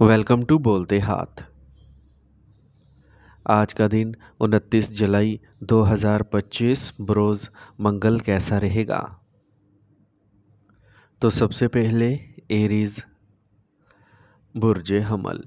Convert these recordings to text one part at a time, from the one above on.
Welcome to बोलते हाथ। आज का दिन 29 जुलाई 2025 बरोज़ मंगल कैसा रहेगा? तो सबसे पहले एरीज बुर्ज हमल।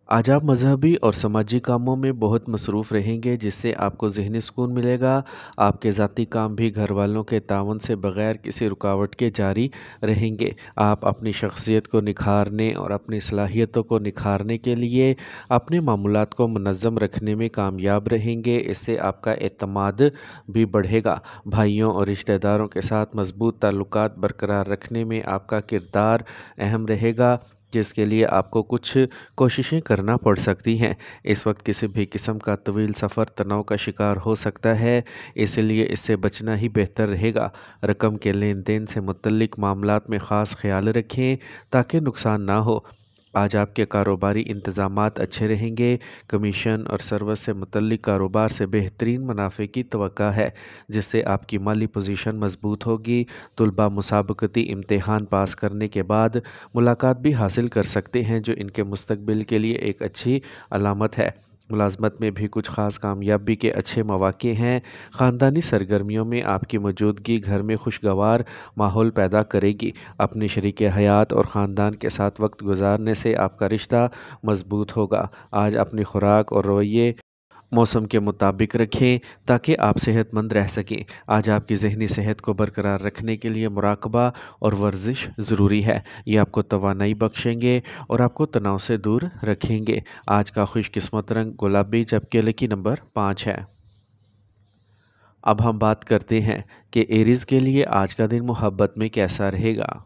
आज आप मजहबी और समाजी कामों में बहुत मसरूफ़ रहेंगे, जिससे आपको ज़हनी सुकून मिलेगा। आपके ज़ाती काम भी घर वालों के ताउन से बग़ैर किसी रुकावट के जारी रहेंगे। आप अपनी शख्सियत को निखारने और अपनी सलाहियतों को निखारने के लिए अपने मामूलात को मुनज़्ज़म रखने में कामयाब रहेंगे। इससे आपका एतमाद भी बढ़ेगा। भाइयों और रिश्तेदारों के साथ मज़बूत ताल्लुकात बरकरार रखने में आपका किरदार अहम रहेगा, जिसके लिए आपको कुछ कोशिशें करना पड़ सकती हैं। इस वक्त किसी भी किस्म का तवील सफ़र तनाव का शिकार हो सकता है, इसलिए इससे बचना ही बेहतर रहेगा। रकम के लेन देन से मुतल्लिक मामलात में ख़ास ख्याल रखें ताकि नुकसान ना हो। आज आपके कारोबारी इंतज़ामात अच्छे रहेंगे। कमीशन और सर्विस से मुतल्लिक कारोबार से बेहतरीन मुनाफे की तवक्का है, जिससे आपकी माली पोजीशन मजबूत होगी। तुलबा मुसाबकती इम्तिहान पास करने के बाद मुलाकात भी हासिल कर सकते हैं, जो इनके मुस्तकबिल के लिए एक अच्छी अलामत है। मुलाजमत में भी कुछ ख़ास कामयाबी के अच्छे मौक़े हैं। ख़ानदानी सरगर्मियों में आपकी मौजूदगी घर में खुशगवार माहौल पैदा करेगी। अपने शरीक हयात और ख़ानदान के साथ वक्त गुजारने से आपका रिश्ता मजबूत होगा। आज अपनी खुराक और रवैये मौसम के मुताबिक रखें ताकि आप सेहतमंद रह सकें। आज आपकी ज़हनी सेहत को बरकरार रखने के लिए मुराकबा और वर्जिश ज़रूरी है। ये आपको तवानाई बख्शेंगे और आपको तनाव से दूर रखेंगे। आज का खुशकिस्मत रंग गुलाबी, जबकि लकी नंबर 5 है। अब हम बात करते हैं कि एरीज़ के लिए आज का दिन मोहब्बत में कैसा रहेगा।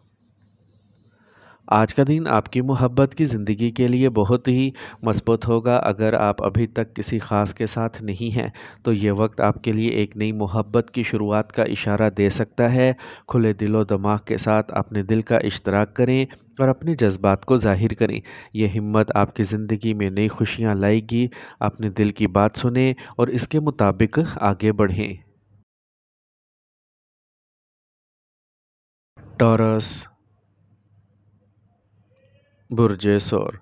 आज का दिन आपकी मोहब्बत की ज़िंदगी के लिए बहुत ही मज़बूत होगा। अगर आप अभी तक किसी ख़ास के साथ नहीं हैं, तो ये वक्त आपके लिए एक नई मोहब्बत की शुरुआत का इशारा दे सकता है। खुले दिलो दिमाग के साथ अपने दिल का इश्तराक करें और अपने जज्बात को ज़ाहिर करें। यह हिम्मत आपकी ज़िंदगी में नई खुशियाँ लाएगी। अपने दिल की बात सुनें और इसके मुताबिक आगे बढ़ें। टॉरस बुर्ज सौर।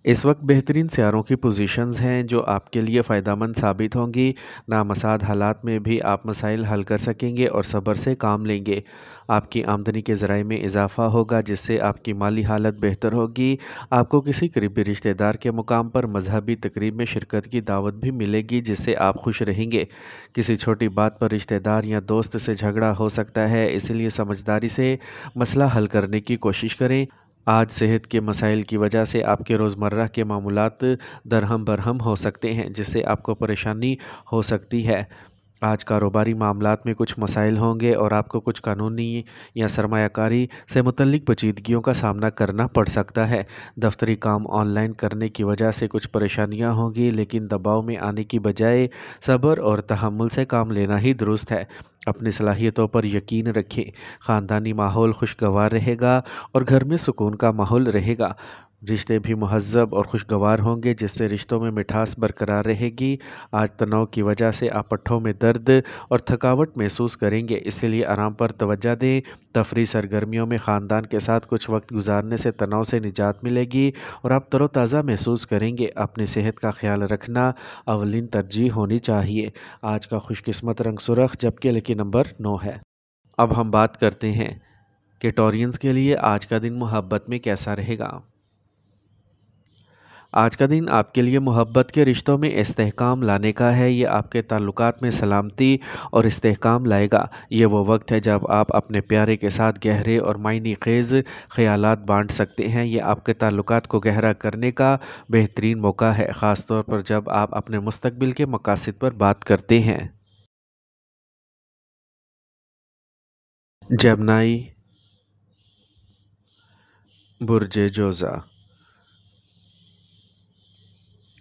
इस वक्त बेहतरीन सियारों की पोजीशंस हैं जो आपके लिए फ़ायदेमंद साबित होंगी। नामसाद हालात में भी आप मसाइल हल कर सकेंगे और सब्र से काम लेंगे। आपकी आमदनी के ज़राए में इजाफ़ा होगा, जिससे आपकी माली हालत बेहतर होगी। आपको किसी करीबी रिश्तेदार के मुकाम पर मजहबी तकरीब में शिरकत की दावत भी मिलेगी, जिससे आप खुश रहेंगे। किसी छोटी बात पर रिश्तेदार या दोस्त से झगड़ा हो सकता है, इसलिए समझदारी से मसला हल करने की कोशिश करें। आज सेहत के मसाइल की वजह से आपके रोज़मर्रा के मामूलात दरहम बरहम हो सकते हैं, जिससे आपको परेशानी हो सकती है। आज कारोबारी मामलात में कुछ मसाइल होंगे और आपको कुछ कानूनी या सरमायाकारी से मुतल्लिक पेचीदगियों का सामना करना पड़ सकता है। दफ्तरी काम ऑनलाइन करने की वजह से कुछ परेशानियां होंगी, लेकिन दबाव में आने की बजाय सब्र और तहम्मुल से काम लेना ही दुरुस्त है। अपनी सलाहियतों पर यकीन रखें। ख़ानदानी माहौल खुशगवार रहेगा और घर में सुकून का माहौल रहेगा। रिश्ते भी मुहज़्ज़ब और खुशगवार होंगे, जिससे रिश्तों में मिठास बरकरार रहेगी। आज तनाव की वजह से आप पट्ठों में दर्द और थकावट महसूस करेंगे, इसलिए आराम पर तवज्जो दें। तफरीह सरगर्मियों में ख़ानदान के साथ कुछ वक्त गुजारने से तनाव से निजात मिलेगी और आप तरोताज़ा महसूस करेंगे। अपनी सेहत का ख्याल रखना अवलिन तरजीह होनी चाहिए। आज का खुशकिस्मत रंग सुर्ख, जबकि लकी नंबर 9 है। अब हम बात करते हैं कि टॉरियंस के लिए आज का दिन मोहब्बत में कैसा रहेगा। आज का दिन आपके लिए मोहब्बत के रिश्तों में इस्तेहकाम लाने का है। ये आपके ताल्लुकात में सलामती और इस्तेहकाम लाएगा। ये वो वक्त है जब आप अपने प्यारे के साथ गहरे और मायने खेज़ ख़यालात बांट सकते हैं। ये आपके ताल्लुकात को गहरा करने का बेहतरीन मौका है, ख़ास तौर पर जब आप अपने मुस्तकबिल के मकासद पर बात करते हैं। जमनाई बुर्ज जोज़ा।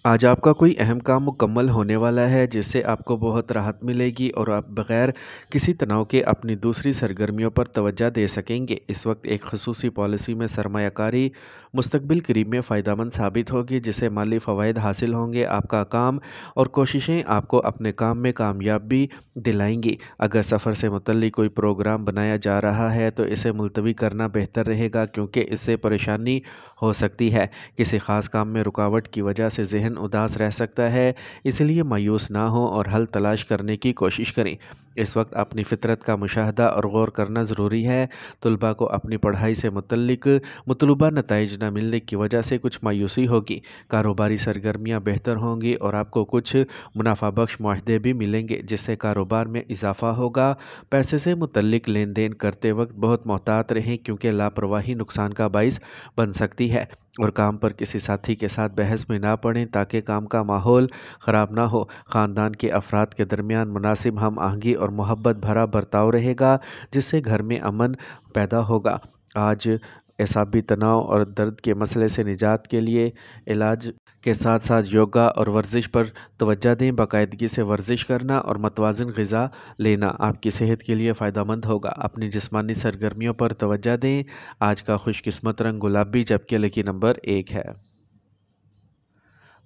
आज आपका कोई अहम काम मुकम्मल होने वाला है जिससे आपको बहुत राहत मिलेगी और आप बगैर किसी तनाव के अपनी दूसरी सरगर्मियों पर तवज्जो दे सकेंगे। इस वक्त एक खसूसी पॉलिसी में सरमायाकारी मुस्तकबिल करीब में फ़ायदेमंद साबित होगी, जिससे माली फ़वाइद हासिल होंगे। आपका काम और कोशिशें आपको अपने काम में कामयाबी दिलाएंगी। अगर सफ़र से मुतल्लिक कोई प्रोग्राम बनाया जा रहा है तो इसे मुलतवी करना बेहतर रहेगा, क्योंकि इससे परेशानी हो सकती है। किसी ख़ास काम में रुकावट की वजह से ज़हन उदास रह सकता है, इसलिए मायूस ना हो और हल तलाश करने की कोशिश करें। इस वक्त अपनी फ़ितरत का मुशाहदा और गौर करना ज़रूरी है। तलबा को अपनी पढ़ाई से मुतल्लिक मतलूबा नताइज न मिलने की वजह से कुछ मायूसी होगी। कारोबारी सरगर्मियाँ बेहतर होंगी और आपको कुछ मुनाफा बख्श मुआहदे भी मिलेंगे, जिससे कारोबार में इजाफ़ा होगा। पैसे से मुतल्लिक लेन देन करते वक्त बहुत मोहतात रहें, क्योंकि लापरवाही नुकसान का बाइस बन सकती है। और काम पर किसी साथी के साथ बहस में ना पड़ें, ताकि काम का माहौल ख़राब ना हो। ख़ानदान के अफराद के दरमियान मुनासिब हम आहंगी और मोहब्बत भरा बर्ताव रहेगा, जिससे घर में अमन पैदा होगा। आज एसाबी तनाव और दर्द के मसले से निजात के लिए इलाज के साथ साथ योगा और वर्जिश पर तवज्जो दें। बाकायदगी से वर्जिश करना और मतवाज़िन ग़िज़ा लेना आपकी सेहत के लिए फ़ायदेमंद होगा। अपनी जिस्मानी सरगर्मियों पर तवज्जो दें। आज का खुशकिस्मत रंग गुलाबी, जबकि लकी नंबर 1 है।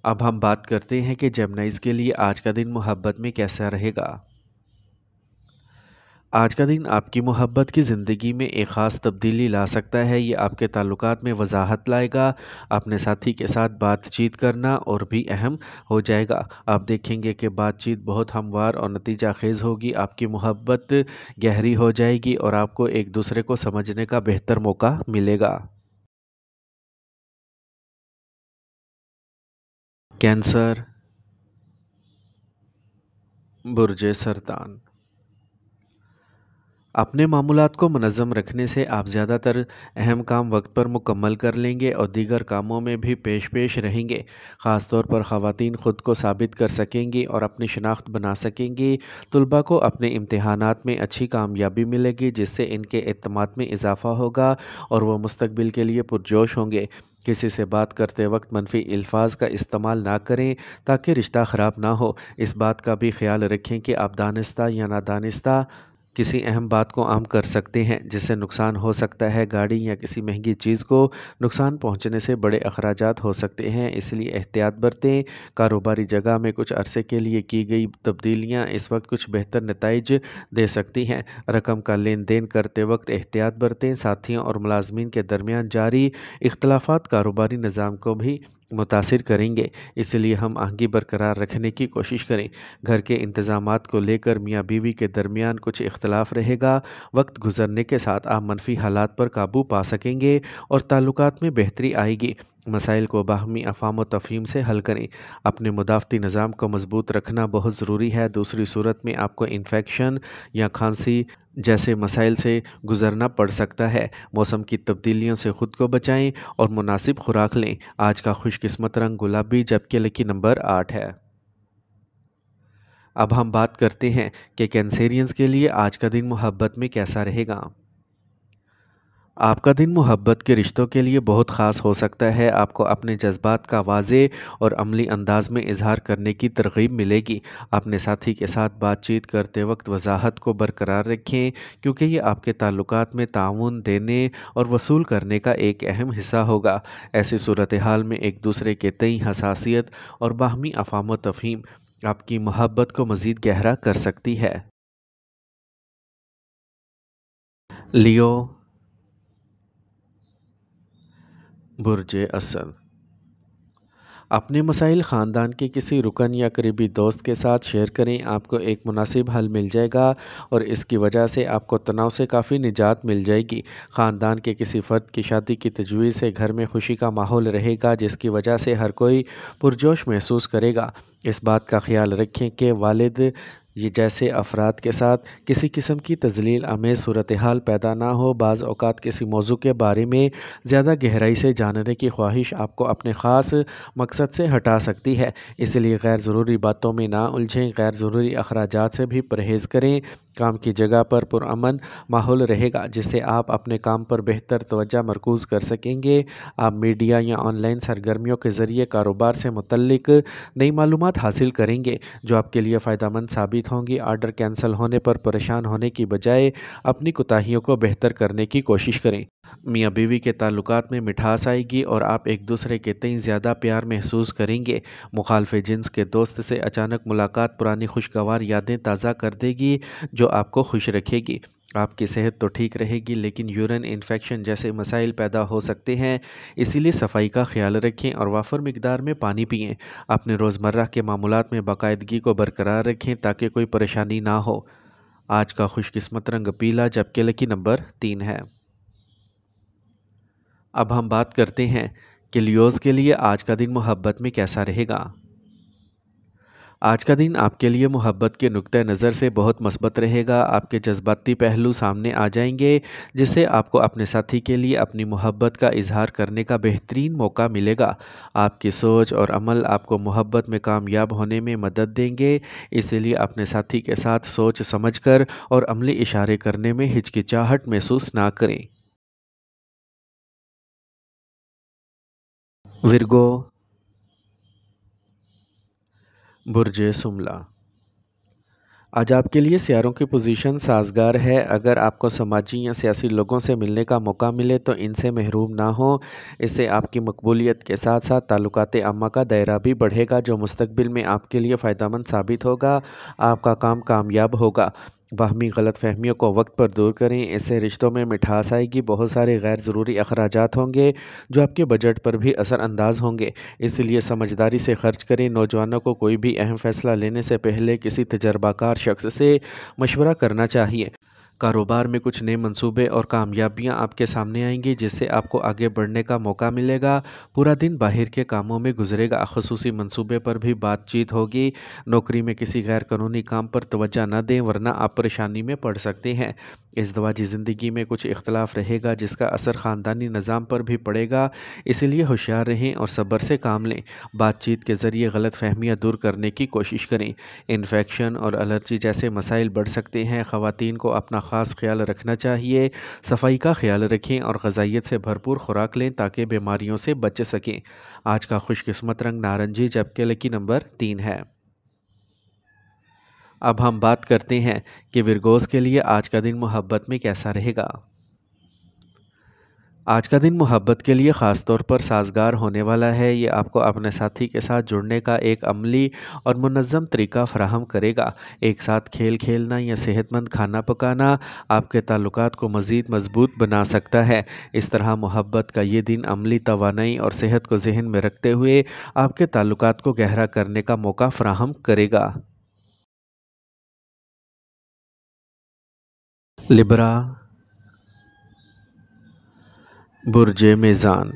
अब हम बात करते हैं कि जेमिनीज़ के लिए आज का दिन मोहब्बत में कैसा रहेगा। आज का दिन आपकी मोहब्बत की ज़िंदगी में एक ख़ास तब्दीली ला सकता है। ये आपके ताल्लुकात में वजाहत लाएगा। अपने साथी के साथ बातचीत करना और भी अहम हो जाएगा। आप देखेंगे कि बातचीत बहुत हमवार और नतीजा खेज़ होगी। आपकी मोहब्बत गहरी हो जाएगी और आपको एक दूसरे को समझने का बेहतर मौका मिलेगा। कैंसर, बुर्ज सरतान। अपने मामूलात को मुनज़्ज़म रखने से आप ज़्यादातर अहम काम वक्त पर मुकम्मल कर लेंगे और दीगर कामों में भी पेश पेश रहेंगे। ख़ास तौर पर ख़वातीन ख़ुद को साबित कर सकेंगी और अपनी शनाख्त बना सकेंगी। तलबा को अपने इम्तिहानात में अच्छी कामयाबी मिलेगी, जिससे इनके एतमाद में इजाफ़ा होगा और वह मुस्तकबिल के लिए पुरजोश होंगे। किसी से बात करते वक्त मनफी अल्फाज का इस्तेमाल ना करें, ताकि रिश्ता ख़राब ना हो। इस बात का भी ख्याल रखें कि आप दानिस्ता या नादानिस्ता किसी अहम बात को आम कर सकते हैं, जिससे नुकसान हो सकता है। गाड़ी या किसी महंगी चीज़ को नुकसान पहुंचने से बड़े अखराजात हो सकते हैं, इसलिए एहतियात बरतें। कारोबारी जगह में कुछ अरसे के लिए की गई तब्दीलियां इस वक्त कुछ बेहतर नताइज दे सकती हैं। रकम का लेन देन करते वक्त एहतियात बरतें। साथियों और मुलाजमीन के दरमियान जारी इख्तलाफात कारोबारी निज़ाम को भी मुतासिर करेंगे, इसलिए हम आहंगी बरकरार रखने की कोशिश करें। घर के इंतज़ामात को लेकर मियाँ बीवी के दरमियान कुछ इख्तलाफ रहेगा। वक्त गुजरने के साथ आप मनफी हालात पर काबू पा सकेंगे और ताल्लुकात में बेहतरी आएगी। मसाइल को बाहमी अफ़ाम व तफ़हीम से हल करें। अपने मुदाफ़ती निज़ाम को मज़बूत रखना बहुत ज़रूरी है। दूसरी सूरत में आपको इन्फेक्शन या खांसी जैसे मसाइल से गुज़रना पड़ सकता है। मौसम की तब्दीलियों से ख़ुद को बचाएं और मुनासिब खुराक लें। आज का खुशकिस्मत रंग गुलाबी, जबकि लकी नंबर 8 है। अब हम बात करते हैं कि कैंसेरियंस के लिए आज का दिन मोहब्बत में कैसा रहेगा। आपका दिन मोहब्बत के रिश्तों के लिए बहुत ख़ास हो सकता है। आपको अपने जज्बात का वाज़े और अमली अंदाज में इजहार करने की तरग़ीब मिलेगी। अपने साथी के साथ बातचीत करते वक्त वजाहत को बरकरार रखें, क्योंकि ये आपके ताल्लुकात में ताउन देने और वसूल करने का एक अहम हिस्सा होगा। ऐसी सूरत हाल में एक दूसरे के तई हसासियत और बाहमी अफ़ाम व तफ़हीम आपकी मोहब्बत को मज़ीद गहरा कर सकती है। लियो, बुर्ज असद। अपने मसाइल ख़ानदान के किसी रुकन या करीबी दोस्त के साथ शेयर करें। आपको एक मुनासिब हल मिल जाएगा और इसकी वजह से आपको तनाव से काफ़ी निजात मिल जाएगी। ख़ानदान के किसी फ़र्द की शादी की तजवीज़ से घर में खुशी का माहौल रहेगा, जिसकी वजह से हर कोई पुरजोश महसूस करेगा। इस बात का ख्याल रखें कि वालिद یہ جیسے افراد کے ساتھ کسی قسم کی تذلیل آمیز صورتحال پیدا نہ ہو۔ بعض اوقات کسی موضوع کے بارے میں زیادہ گہرائی سے جاننے کی خواہش آپ کو اپنے خاص مقصد سے ہٹا سکتی ہے، اس لیے غیر ضروری باتوں میں نہ الجھیں۔ غیر ضروری اخراجات سے بھی پرہیز کریں۔ کام کی جگہ پر پرامن ماحول رہے گا جس سے آپ اپنے کام پر بہتر توجہ مرکوز کر سکیں گے۔ آپ میڈیا یا آن لائن سرگرمیوں کے ذریعے کاروبار سے متعلق نئی معلومات حاصل کریں گے جو آپ کے لیے فائدہ مند ثابت ہوں گی۔ آرڈر کینسل ہونے پر پریشان ہونے کی بجائے اپنی کوتاہیوں کو بہتر کرنے کی کوشش کریں۔ میاں بیوی کے تعلقات میں مٹھاس آئے گی اور آپ ایک دوسرے کے تئیں زیادہ پیار محسوس کریں گے۔ مخالف جنس کے دوست سے اچانک ملاقات پرانی خوشگوار یادیں تازہ کر دے گی جو آپ کو خوش رکھے گی۔ آپ کی صحت تو ٹھیک رہے گی لیکن یورین انفیکشن جیسے مسائل پیدا ہو سکتے ہیں، اسی لیے صفائی کا خیال رکھیں اور وافر مقدار میں پانی پئیں۔ اپنے روزمرہ کے معمولات میں باقاعدگی کو برقرار رکھیں تاکہ کوئی پریشانی نہ ہو۔ آج کا خوش قسمت رنگ پیلا جبکہ لکی نمبر 3 ہے۔ اب ہم بات کرتے ہیں کہ لیوز کے لیے آج کا دن محبت میں کیسا رہے گا۔ آج کا دن آپ کے لیے محبت کے نقطہ نظر سے بہت مثبت رہے گا۔ آپ کے جذباتی پہلو سامنے آ جائیں گے جس سے آپ کو اپنے ساتھی کے لیے اپنی محبت کا اظہار کرنے کا بہترین موقع ملے گا۔ آپ کی سوچ اور عمل آپ کو محبت میں کامیاب ہونے میں مدد دیں گے، اس لیے اپنے ساتھی کے ساتھ سوچ سمجھ کر اور عملی اشارے کرنے میں ہچکچاہٹ محسوس نہ کریں۔ ورگو، برج سملہ۔ آج آپ کے لیے سیاروں کی پوزیشن سازگار ہے۔ اگر آپ کو سماجی یا سیاسی لوگوں سے ملنے کا موقع ملے تو ان سے محروم نہ ہوں، اس سے آپ کی مقبولیت کے ساتھ ساتھ تعلقات عامہ کا دائرہ بھی بڑھے گا جو مستقبل میں آپ کے لیے فائدہ مند ثابت ہوگا۔ آپ کا کام کامیاب ہوگا۔ باہمی غلط فہمیوں کو وقت پر دور کریں، اس سے رشتوں میں مٹھاس آئے گی۔ بہت سارے غیر ضروری اخراجات ہوں گے جو آپ کے بجٹ پر بھی اثر انداز ہوں گے، اس لیے سمجھداری سے خرچ کریں۔ نوجوانوں کو کوئی بھی اہم فیصلہ لینے سے پہلے کسی تجربہ کار شخص سے مشورہ کرنا چاہیے۔ کاروبار میں کچھ نئے منصوبے اور کامیابیاں آپ کے سامنے آئیں گی جس سے آپ کو آگے بڑھنے کا موقع ملے گا۔ پورا دن باہر کے کاموں میں گزرے گا، خصوصی منصوبے پر بھی بات چیت ہوگی۔ نوکری میں کسی غیر قانونی کام پر توجہ نہ دیں ورنہ آپ پریشانی میں پڑ سکتے ہیں۔ ازدواجی زندگی میں کچھ اختلاف رہے گا جس کا اثر خاندانی نظام پر بھی پڑے گا، اس لیے ہوشیار رہیں اور صبر سے کام لیں۔ بات چیت کے ذریعے غلط فہمیاں دور کرنے کی کوشش کریں۔ انفیکشن اور الرجی جیسے مسائل بڑھ سکتے ہیں، خواتین کو اپنا خاص خیال رکھنا چاہیے۔ صفائی کا خیال رکھیں اور غذائیت سے بھرپور خوراک لیں تاکہ بیماریوں سے بچ سکیں۔ آج کا خوش قسمت رنگ نارنجی جبکہ لکی نمبر 3 ہے۔ اب ہم بات کرتے ہیں کہ ورگوز کے لیے آج کا دن محبت میں کیسا رہے گا۔ آج کا دن محبت کے لیے خاص طور پر سازگار ہونے والا ہے۔ یہ آپ کو اپنے ساتھی کے ساتھ جڑنے کا ایک عملی اور منظم طریقہ فراہم کرے گا۔ ایک ساتھ کھیل کھیلنا یا صحت مند کھانا پکانا آپ کے تعلقات کو مزید مضبوط بنا سکتا ہے۔ اس طرح محبت کا یہ دن عملی توانائی اور صحت کو ذہن میں رکھتے ہوئے آپ کے تعلقات کو گہرا کرنے کا موقع فراہم کرے گا۔ لبرا، برج میزان۔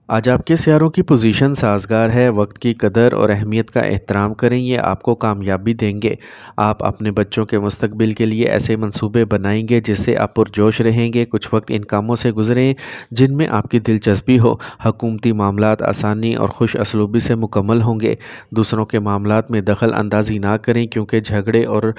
آج آپ کے سیاروں کی پوزیشن سازگار ہے۔ وقت کی قدر اور اہمیت کا احترام کریں، یہ آپ کو کامیابی دیں گے۔ آپ اپنے بچوں کے مستقبل کے لیے ایسے منصوبے بنائیں گے جس سے آپ پرجوش رہیں گے۔ کچھ وقت ان کاموں سے گزریں جن میں آپ کی دلچسپی ہو۔ حکومتی معاملات آسانی اور خوش اسلوبی سے مکمل ہوں گے۔ دوسروں کے معاملات میں دخل اندازی نہ کریں کیونکہ جھگڑے اور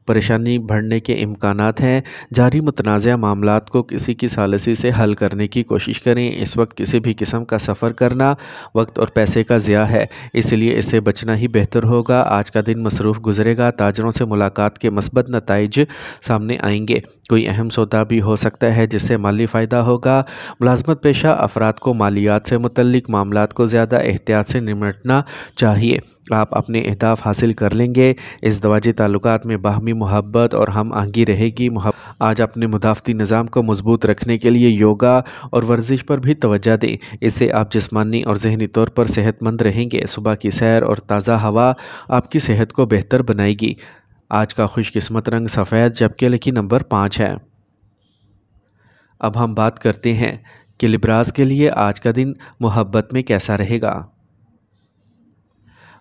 پریشانی بڑھنے کے امکانات ہیں۔ جاری متنازع معاملات کو کسی کی ثالثی سے حل کرنے کی کوشش کریں۔ اس وقت کسی بھی قسم کا سفر کرنا وقت اور پیسے کا ضیاع ہے، اس لیے اس سے بچنا ہی بہتر ہوگا۔ آج کا دن مصروف گزرے گا۔ تاجروں سے ملاقات کے مثبت نتائج سامنے آئیں گے۔ کوئی اہم سودا بھی ہو سکتا ہے جس سے مالی فائدہ ہوگا۔ ملازمت پیشہ افراد کو مالیات سے متعلق معاملات کو زیادہ احتیاط سے نمٹنا چاہیے۔ آپ اپنے اہداف حاصل کر لیں گے۔ ازدواجی تعلقات میں باہمی محبت اور ہم آہنگی رہے گی۔ آج اپنے مدافعتی نظام کو مضبوط رکھنے کے لیے یوگا اور ورزش پر بھی توجہ دیں، اس سے آپ جسمانی اور ذہنی طور پر صحت مند رہیں گے۔ صبح کی سیر اور تازہ ہوا آپ کی صحت کو بہتر بنائے گی۔ آج کا خوش قسمت رنگ سفید جبکہ لکی نمبر 5 ہے۔ اب ہم بات کرتے ہیں کہ لبراز کے لیے آج کا دن محبت میں کیسا رہے گا۔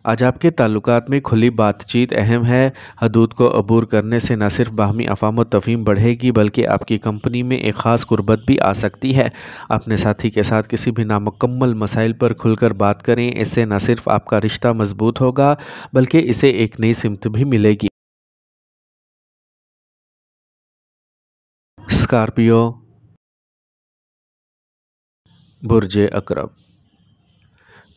आज आपके ताल्लुकात में खुली बातचीत अहम है। हदूद को अबूर करने से न सिर्फ बाहमी अफ़ाम व तफ़हीम बढ़ेगी बल्कि आपकी कंपनी में एक ख़ास कुर्बत भी आ सकती है। अपने साथी के साथ किसी भी नामुकम्मल मसाइल पर खुलकर बात करें। इससे न सिर्फ आपका रिश्ता मजबूत होगा बल्कि इसे एक नई सिमत भी मिलेगी। स्कॉर्पियो, बुर्ज अकरब।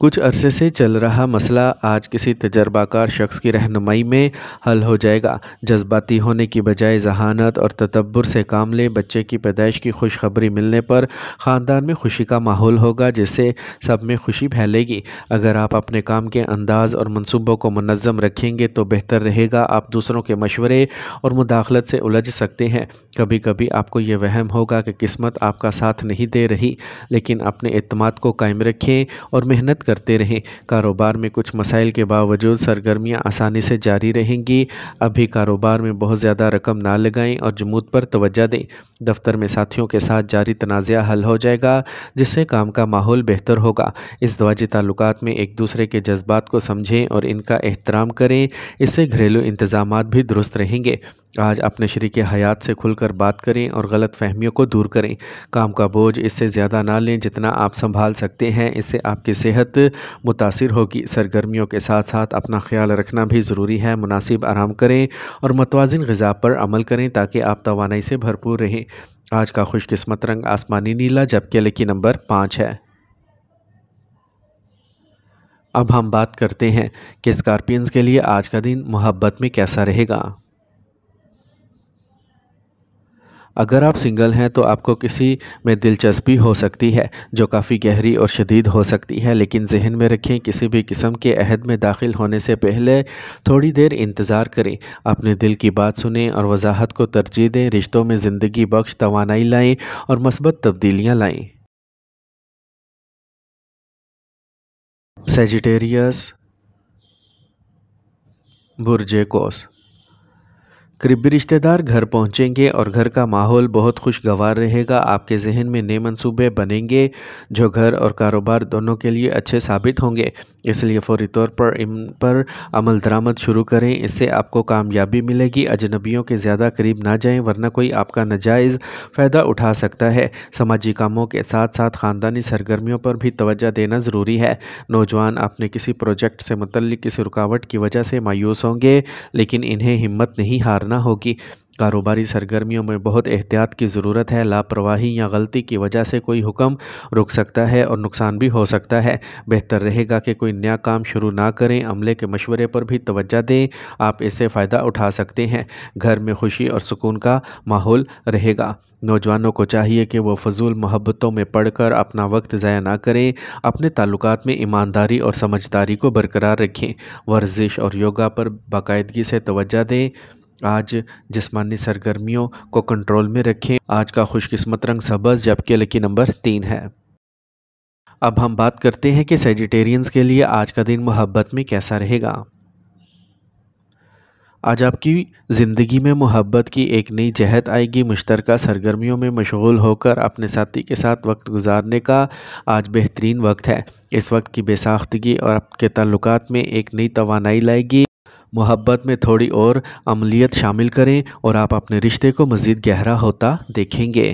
कुछ अरसे से चल रहा मसला आज किसी तजर्बाकार शख्स की रहनुमाई में हल हो जाएगा। जज्बाती होने की बजाय ज़हानत और तदब्बुर से काम लें। बच्चे की पैदाइश की खुशखबरी मिलने पर ख़ानदान में खुशी का माहौल होगा जिससे सब में खुशी फैलेगी। अगर आप अपने काम के अंदाज़ और मंसूबों को मुनज़्ज़म रखेंगे तो बेहतर रहेगा। आप दूसरों के मशवरे और मुदाखलत से उलझ सकते हैं। कभी कभी आपको ये वहम होगा कि किस्मत आपका साथ नहीं दे रही, लेकिन अपने एतमाद को कायम रखें और मेहनत करते रहें। कारोबार में कुछ मसाइल के बावजूद सरगर्मियां आसानी से जारी रहेंगी। अभी कारोबार में बहुत ज़्यादा रकम ना लगाएं और जमूत पर तवज्जो दें। दफ्तर में साथियों के साथ जारी तनाज़ा हल हो जाएगा जिससे काम का माहौल बेहतर होगा। इज़दवाजी ताल्लुकात में एक दूसरे के जज्बात को समझें और इनका एहतराम करें। इससे घरेलू इंतज़ामात भी दुरुस्त रहेंगे। आज अपने शरीक हयात से खुलकर बात करें और गलत फहमियों को दूर करें। काम का बोझ इससे ज़्यादा ना लें जितना आप संभाल सकते हैं। इससे आपकी सेहत मुतासिर होगी। सरगर्मियों के साथ साथ अपना ख्याल रखना भी ज़रूरी है। मुनासिब आराम करें और मतवाज़िन ग़िज़ा पर अमल करें ताकि आप तवानाई से भरपूर रहें। आज का खुशकिस्मत रंग आसमानी नीला जबकि लकी नंबर 5 है। अब हम बात करते हैं कि स्कॉर्पियंस के लिए आज का दिन मोहब्बत में कैसा रहेगा। अगर आप सिंगल हैं तो आपको किसी में दिलचस्पी हो सकती है जो काफ़ी गहरी और शदीद हो सकती है, लेकिन जहन में रखें किसी भी किस्म के अहद में दाखिल होने से पहले थोड़ी देर इंतज़ार करें। अपने दिल की बात सुनें और वजाहत को तरजीह दें। रिश्तों में ज़िंदगी बख्श तवानाई लाएं और मस्बत तब्दीलियाँ लाएं। सेजिटेरियस, बुर्ज कौस। करीबी रिश्तेदार घर पहुंचेंगे और घर का माहौल बहुत खुशगवार रहेगा। आपके जहन में नए मंसूबे बनेंगे जो घर और कारोबार दोनों के लिए अच्छे साबित होंगे, इसलिए फौरी तौर पर इन पर अमल दरामद शुरू करें। इससे आपको कामयाबी मिलेगी। अजनबियों के ज़्यादा करीब ना जाएं वरना कोई आपका नाजायज़ फ़ायदा उठा सकता है। समाजी कामों के साथ साथ ख़ानदानी सरगर्मियों पर भी तवज्जो देना ज़रूरी है। नौजवान अपने किसी प्रोजेक्ट से मुतल्लिक किसी रुकावट की वजह से मायूस होंगे, लेकिन इन्हें हिम्मत नहीं हारना होगी। कारोबारी सरगर्मियों में बहुत एहतियात की ज़रूरत है। लापरवाही या गलती की वजह से कोई हुक्म रुक सकता है और नुकसान भी हो सकता है। बेहतर रहेगा कि कोई नया काम शुरू ना करें। अमले के मशवरे पर भी तवज्जो दें, आप इससे फ़ायदा उठा सकते हैं। घर में खुशी और सुकून का माहौल रहेगा। नौजवानों को चाहिए कि वो फजूल मोहब्बतों में पढ़कर अपना वक्त ज़ाया ना करें। अपने ताल्लुकात में ईमानदारी और समझदारी को बरकरार रखें। वर्जिश और योगा पर बाकायदगी से तवज्जो दें। आज जिस्मानी सरगर्मियों को कंट्रोल में रखें। आज का खुशकिस्मत रंग सब्ज़ जबकि लकी नंबर 3 है। अब हम बात करते हैं कि सेजिटेरियंस के लिए आज का दिन मोहब्बत में कैसा रहेगा। आज आपकी ज़िंदगी में मोहब्बत की एक नई जहत आएगी। मुश्तरका सरगर्मियों में मशगूल होकर अपने साथी के साथ वक्त गुजारने का आज बेहतरीन वक्त है। इस वक्त की बेसाख्तगी और आपके ताल्लुकात में एक नई तवानाई लाएगी। मोहब्बत में थोड़ी और अमलियत शामिल करें और आप अपने रिश्ते को मज़ीद गहरा होता देखेंगे।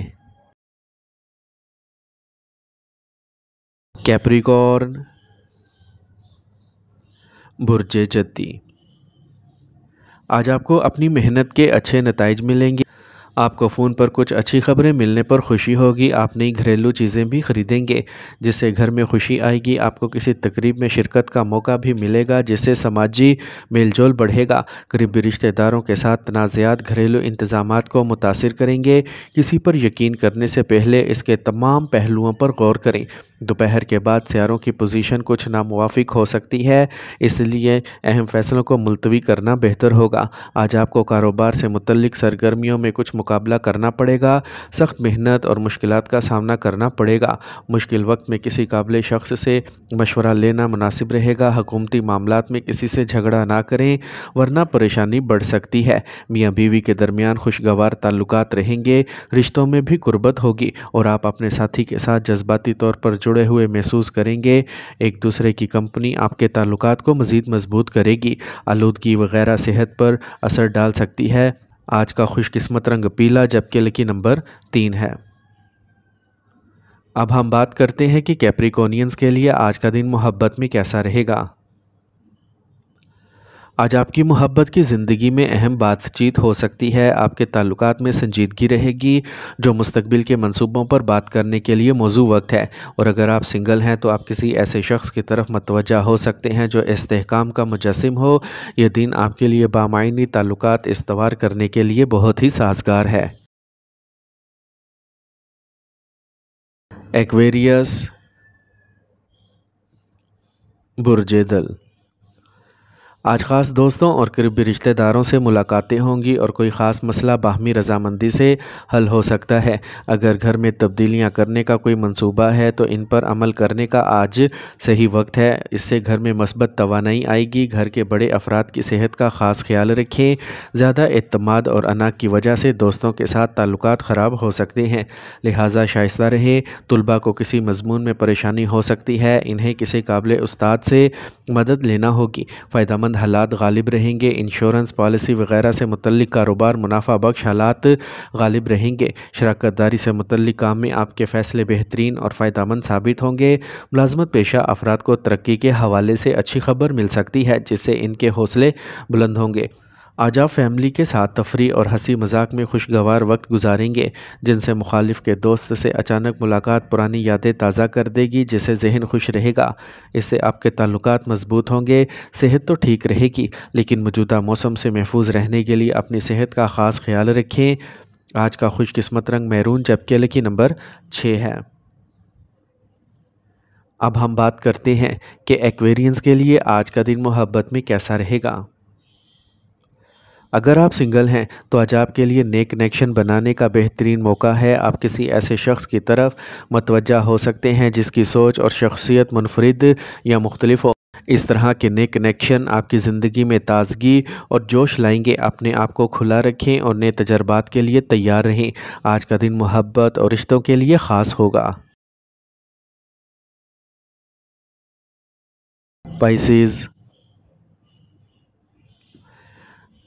कैप्रिकॉर्न, बुर्ज जद्दी। आज आपको अपनी मेहनत के अच्छे नताइज मिलेंगे। आपको फ़ोन पर कुछ अच्छी खबरें मिलने पर खुशी होगी। आप नई घरेलू चीज़ें भी ख़रीदेंगे जिससे घर में खुशी आएगी। आपको किसी तकरीब में शिरकत का मौका भी मिलेगा जिससे समाजी मेलजोल बढ़ेगा। करीबी रिश्तेदारों के साथ तनाज़ात घरेलू इंतज़ामात को मुतासिर करेंगे। किसी पर यकीन करने से पहले इसके तमाम पहलुओं पर गौर करें। दोपहर के बाद सियारों की पोजीशन कुछ नामुवाफिक हो सकती है, इसलिए अहम फ़ैसलों को मुलतवी करना बेहतर होगा। आज आपको कारोबार से मुतल्लिक सरगर्मियों में कुछ मुकाबला करना पड़ेगा। सख्त मेहनत और मुश्किलात का सामना करना पड़ेगा। मुश्किल वक्त में किसी काबिल शख्स से मशवरा लेना मुनासिब रहेगा। हुकूमती मामलात में किसी से झगड़ा ना करें वरना परेशानी बढ़ सकती है। मियाँ बीवी के दरमियान खुशगवार ताल्लुकात रहेंगे। रिश्तों में भी कुर्बत होगी और आप अपने साथी के साथ जज्बाती तौर पर जुड़े हुए महसूस करेंगे। एक दूसरे की कंपनी आपके ताल्लुकात को मज़ीद मजबूत करेगी। आलूदगी वगैरह सेहत पर असर डाल सकती है। आज का खुशकिस्मत रंग पीला जबकि लकी नंबर 3 है। अब हम बात करते हैं कि कैप्रिकॉर्नियंस के लिए आज का दिन मोहब्बत में कैसा रहेगा। आज आपकी मोहब्बत की ज़िंदगी में अहम बातचीत हो सकती है। आपके ताल्लुकात में संजीदगी रहेगी जो मुस्तकबिल के मंसूबों पर बात करने के लिए मौजू वक्त है। और अगर आप सिंगल हैं तो आप किसी ऐसे शख्स की तरफ मतवज्जा हो सकते हैं जो इस्तेहकाम का मुजस्सिम हो। यह दिन आपके लिए बामायनी ताल्लुकात इस्तवार करने के लिए बहुत ही साजगार है। एक्वेरियस बुर्जे दल। आज ख़ास दोस्तों और करीबी रिश्तेदारों से मुलाकातें होंगी और कोई ख़ास मसला बाहमी रजामंदी से हल हो सकता है। अगर घर में तब्दीलियां करने का कोई मंसूबा है तो इन पर अमल करने का आज सही वक्त है। इससे घर में मस्बत तवानाई आएगी। घर के बड़े अफराद की सेहत का ख़ास ख्याल रखें। ज़्यादा एतमाद और अना की वजह से दोस्तों के साथ ताल्लुकात ख़राब हो सकते हैं, लिहाजा शाइस्ता रहें। तुलबा को किसी मजमून में परेशानी हो सकती है, इन्हें किसी काबिल उस्ताद से मदद लेना होगी। फ़ायदेमंद हालात गालिब रहेंगे। इंश्योरेंस पॉलिसी वगैरह से मुतल्लिक कारोबार मुनाफा बख्श हालात गालिब रहेंगे। शराकत दारी से मुतल्लिक काम में आपके फ़ैसले बेहतरीन और फ़ायदेमंद साबित होंगे। मुलाजमत पेशा अफराद को तरक्की के हवाले से अच्छी खबर मिल सकती है जिससे इनके हौसले बुलंद होंगे। आज आप फैमिली के साथ तफरी और हंसी मजाक में खुशगवार वक्त गुजारेंगे। जिनसे मुखालिफ के दोस्त से अचानक मुलाकात पुरानी यादें ताज़ा कर देगी जिससे जहन खुश रहेगा। इससे आपके ताल्लुकात मजबूत होंगे। सेहत तो ठीक रहेगी लेकिन मौजूदा मौसम से महफूज रहने के लिए अपनी सेहत का ख़ास ख्याल रखें। आज का खुशकिस्मत रंग मैरून जबकि लकी नंबर 6 है। अब हम बात करते हैं कि एक्वेरियंस के लिए आज का दिन मोहब्बत में कैसा रहेगा। अगर आप सिंगल हैं तो आज आपके लिए नेक कनेक्शन बनाने का बेहतरीन मौका है। आप किसी ऐसे शख्स की तरफ मतवज्जा हो सकते हैं जिसकी सोच और शख्सियत मुनफरिद या मुख्तलिफ हो। इस तरह के नेक कनेक्शन आपकी ज़िंदगी में ताजगी और जोश लाएंगे। अपने आप को खुला रखें और नए तजर्बात के लिए तैयार रहें। आज का दिन मोहब्बत और रिश्तों के लिए ख़ास होगा। पाइसेस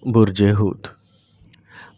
बुर्जे हूत।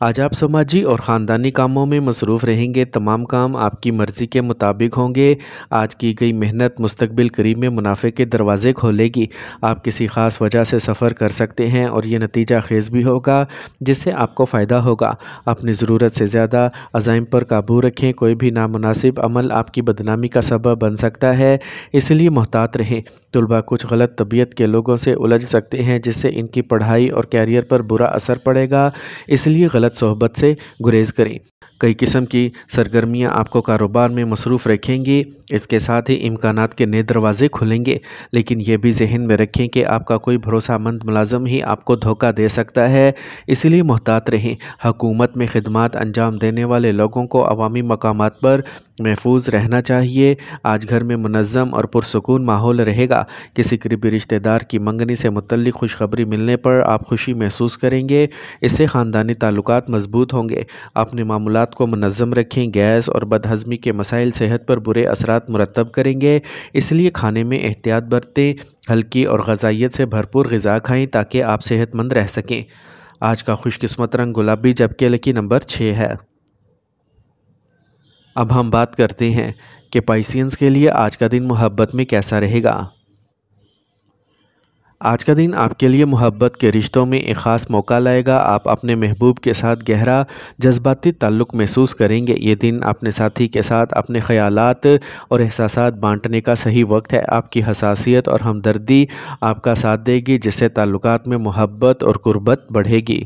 आज आप समाजी और ख़ानदानी कामों में मसरूफ़ रहेंगे। तमाम काम आपकी मर्ज़ी के मुताबिक होंगे। आज की गई मेहनत मुस्तकबिल करीब में मुनाफे के दरवाज़े खोलेगी। आप किसी ख़ास वजह से सफ़र कर सकते हैं और ये नतीजा खेज़ भी होगा जिससे आपको फ़ायदा होगा। अपनी ज़रूरत से ज़्यादा अज़ाइम पर काबू रखें। कोई भी नामुनासिब अमल आपकी बदनामी का सबब बन सकता है, इसलिए मोहतात रहें। तुलबा कुछ गलत तबीयत के लोगों से उलझ सकते हैं जिससे इनकी पढ़ाई और कैरियर पर बुरा असर पड़ेगा, इसलिए गलत सोहबत से गुरेज करें। कई किस्म की सरगर्मियां आपको कारोबार में मसरूफ़ रखेंगी। इसके साथ ही इम्कानात के नए दरवाज़े खुलेंगे, लेकिन यह भी जहन में रखें कि आपका कोई भरोसामंद मुलाजम ही आपको धोखा दे सकता है, इसलिए मोहतात रहें। हुकूमत में खिदमात अंजाम देने वाले लोगों को अवामी मकामात पर महफूज रहना चाहिए। आज घर में मुनज़्ज़म और पुरसुकून माहौल रहेगा। किसी करीबी रिश्तेदार की मंगनी से मुतल्लिक खुशखबरी मिलने पर आप खुशी महसूस करेंगे। इससे ख़ानदानी ताल्लुकात मजबूत होंगे। अपने मामूलात को मुनज़्ज़म रखें। गैस और बदहज़मी के मसाइल सेहत पर बुरे असरात मुरतब करेंगे, इसलिए खाने में एहतियात बरतें। हल्की और ग़िज़ाइयत से भरपूर ग़िज़ा खाएँ ताकि आप सेहतमंद रह सकें। आज का खुशकिस्मत रंग गुलाबी जबकि लकी नंबर 6 है। अब हम बात करते हैं कि पाइसियंस के लिए आज का दिन मोहब्बत में कैसा रहेगा। आज का दिन आपके लिए मोहब्बत के रिश्तों में एक ख़ास मौका लाएगा। आप अपने महबूब के साथ गहरा जज्बाती ताल्लुक़ महसूस करेंगे। ये दिन अपने साथी के साथ अपने ख़यालात और एहसासात बांटने का सही वक्त है। आपकी हसासियत और हमदर्दी आपका साथ देगी जिससे ताल्लुकात में मोहब्बत और क़ुर्बत बढ़ेगी।